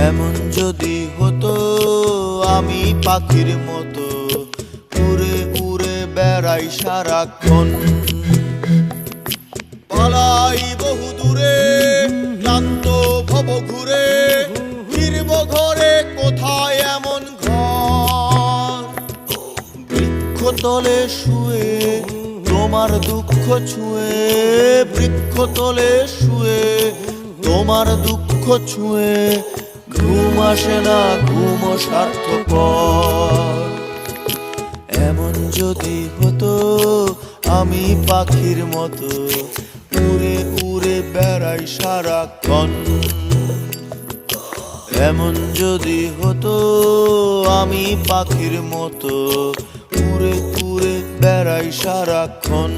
এমন যদি হতো আমি পাখির মতো উড়ে উড়ে বেড়াই সারাক্ষণ, পালাই বহু দূরে ক্লান্ত ভব ঘুরে, ফিরব ঘরে কোথায় এমন ঘর। বৃক্ষতলে শুয়ে তোমার দুঃখ ছুঁয়ে, বৃক্ষতলে শুয়ে তোমার দুঃখ ছুঁয়ে, ঘুম আসে না ঘুম স্বার্থপর। এমন যদি হতো আমি পাখির মতো উড়ে উড়ে বেড়াই সারাক্ষণ, এমন যদি হতো আমি পাখির মতো উড়ে উড়ে বেড়াই সারাক্ষণ।